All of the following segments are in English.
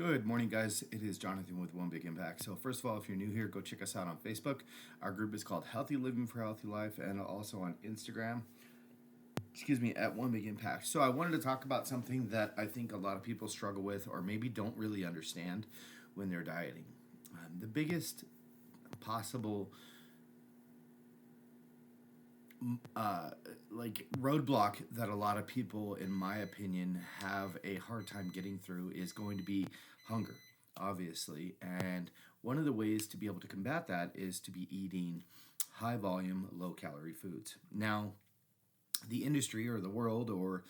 Good morning, guys. It is Jonathan with One Big Impact. So, first of all, if you're new here, go check us out on Facebook. Our group is called Healthy Living for Healthy Life, and also on Instagram, at One Big Impact. So, I wanted to talk about something that I think a lot of people struggle with or maybe don't really understand when they're dieting. The biggest possible roadblock that a lot of people, in my opinion, have a hard time getting through is going to be hunger, obviously. And one of the ways to be able to combat that is to be eating high volume, low calorie foods. Now, the industry or the world or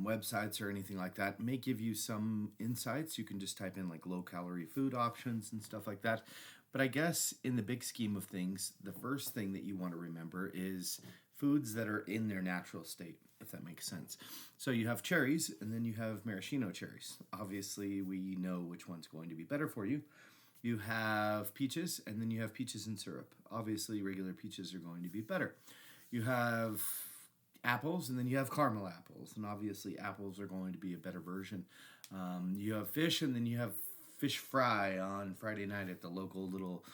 websites or anything like that may give you some insights. You can just type in like low calorie food options and stuff like that. But I guess in the big scheme of things, the first thing that you want to remember is foods that are in their natural state, if that makes sense. So you have cherries and then you have maraschino cherries. Obviously, we know which one's going to be better for you. You have peaches and then you have peaches in syrup. Obviously, regular peaches are going to be better. You have apples and then you have caramel apples, and obviously apples are going to be a better version. You have fish and then you have fish fry on Friday night at the local little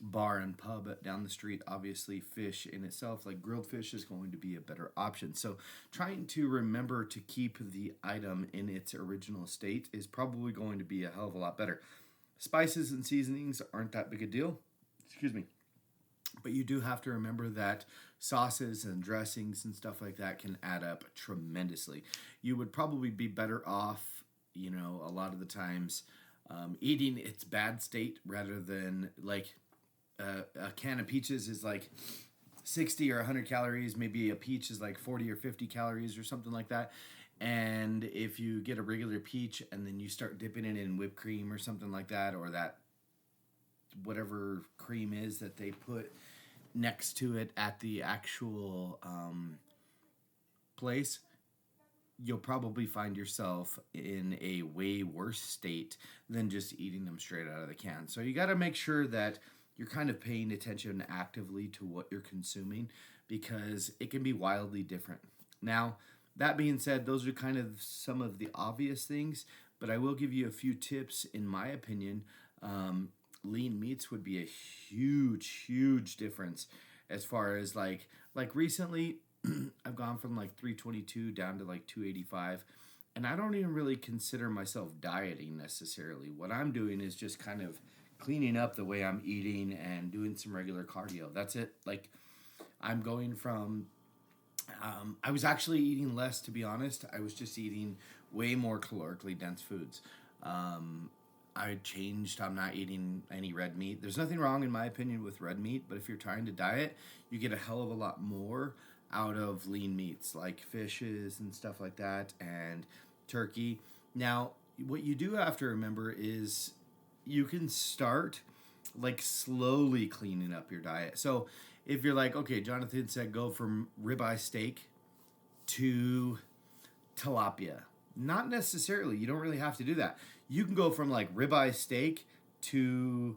bar and pub down the street. Obviously, fish in itself, like grilled fish, is going to be a better option. So trying to remember to keep the item in its original state is probably going to be a hell of a lot better. Spices and seasonings aren't that big a deal. But you do have to remember that sauces and dressings and stuff like that can add up tremendously. You would probably be better off, a lot of the times eating its bad state rather than like a can of peaches is like 60 or 100 calories. Maybe a peach is like 40 or 50 calories or something like that. And if you get a regular peach and then you start dipping it in whipped cream or something like that, or that whatever cream is that they put next to it at the actual place, you'll probably find yourself in a way worse state than just eating them straight out of the can. So you got to make sure that you're kind of paying attention actively to what you're consuming, because it can be wildly different. Now, that being said, those are kind of some of the obvious things, but I will give you a few tips. In my opinion, lean meats would be a huge difference as far as like recently I've gone from like 322 down to like 285, and I don't even really consider myself dieting necessarily. What I'm doing is just kind of cleaning up the way I'm eating and doing some regular cardio. That's it. Like, I'm going from I was actually eating less, to be honest. I was just eating way more calorically dense foods. I changed. I'm not eating any red meat. There's nothing wrong, in my opinion, with red meat, but if you're trying to diet, you get a hell of a lot more out of lean meats like fishes and stuff like that, and turkey. Now, what you do have to remember is you can start like slowly cleaning up your diet. So if you're like, okay, Jonathan said go from ribeye steak to tilapia. Not necessarily. You don't really have to do that. You can go from like ribeye steak to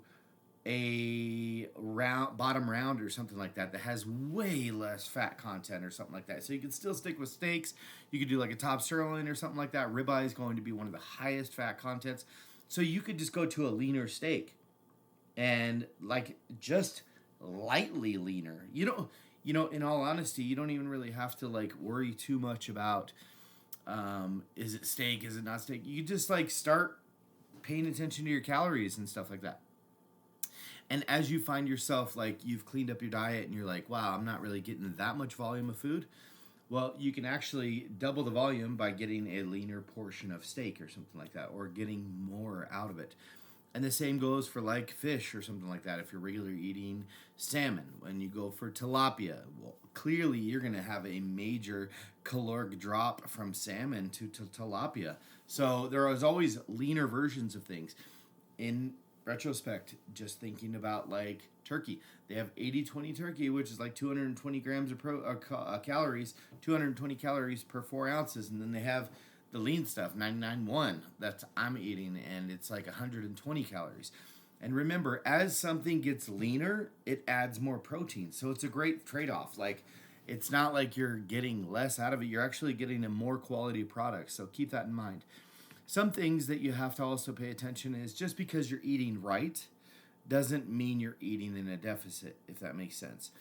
a bottom round or something like that has way less fat content or something like that. So you can still stick with steaks. You could do like a top sirloin or something like that. Ribeye is going to be one of the highest fat contents. So you could just go to a leaner steak and like just lightly leaner. In all honesty, you don't even really have to like worry too much about is it steak, is it not steak. You just like start paying attention to your calories and stuff like that. And as you find yourself like you've cleaned up your diet and you're like, wow, I'm not really getting that much volume of food, well, you can actually double the volume by getting a leaner portion of steak or something like that, or getting more out of it. And the same goes for like fish or something like that. If you're regularly eating salmon, when you go for tilapia, well, clearly you're going to have a major caloric drop from salmon to tilapia. So there is always leaner versions of things. In retrospect, just thinking about like turkey, they have 80-20 turkey, which is like 220 grams of calories, 220 calories per 4 ounces. And then they have the lean stuff, 99.1, that I'm eating, and it's like 120 calories. And remember, as something gets leaner, it adds more protein. So it's a great trade-off. Like, it's not like you're getting less out of it. You're actually getting a more quality product. So keep that in mind. Some things that you have to also pay attention is just because you're eating right doesn't mean you're eating in a deficit, if that makes sense.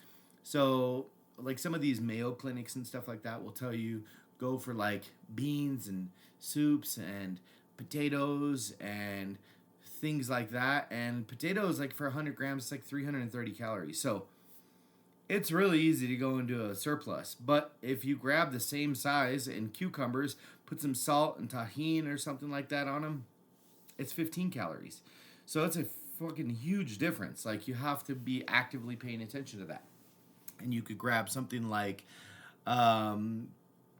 So, like some of these Mayo clinics and stuff like that will tell you go for like beans and soups and potatoes and things like that. And potatoes, like for 100 grams, it's like 330 calories. So, it's really easy to go into a surplus. But if you grab the same size in cucumbers, put some salt and tahini or something like that on them, it's 15 calories. So it's a fucking huge difference. Like you have to be actively paying attention to that. And you could grab something like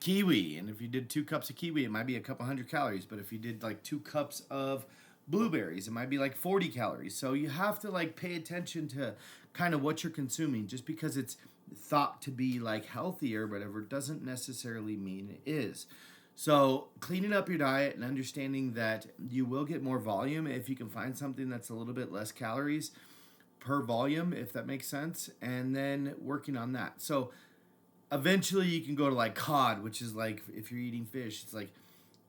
kiwi, and if you did 2 cups of kiwi, it might be a couple hundred calories. But if you did like 2 cups of blueberries, it might be like 40 calories. So you have to like pay attention to kind of what you're consuming. Just because it's thought to be like healthy or whatever doesn't necessarily mean it is. So cleaning up your diet and understanding that you will get more volume if you can find something that's a little bit less calories per volume, if that makes sense, and then working on that. So eventually you can go to like cod, which is like if you're eating fish, it's like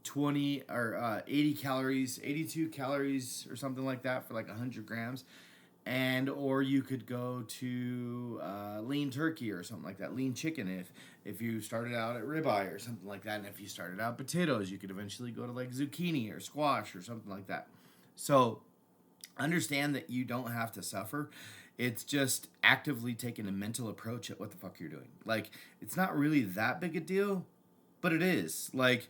20 or 80 calories, 82 calories or something like that for like 100 grams. And or you could go to lean turkey or something like that, lean chicken if you started out at ribeye or something like that. And if you started out potatoes, you could eventually go to like zucchini or squash or something like that. So understand that you don't have to suffer. It's just actively taking a mental approach at what the fuck you're doing. Like, it's not really that big a deal, but it is. Like,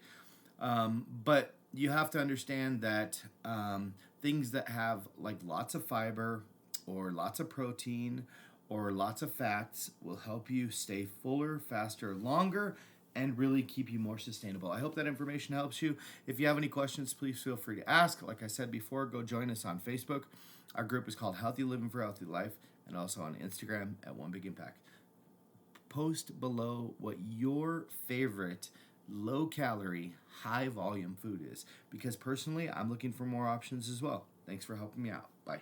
but you have to understand that things that have like lots of fiber or lots of protein or lots of fats will help you stay fuller, faster, longer, and really keep you more sustainable. I hope that information helps you. If you have any questions, please feel free to ask. Like I said before, go join us on Facebook. Our group is called Healthy Living for Healthy Life, and also on Instagram at One Big Impact. Post below what your favorite low calorie, high volume food is, because personally, I'm looking for more options as well. Thanks for helping me out. Bye.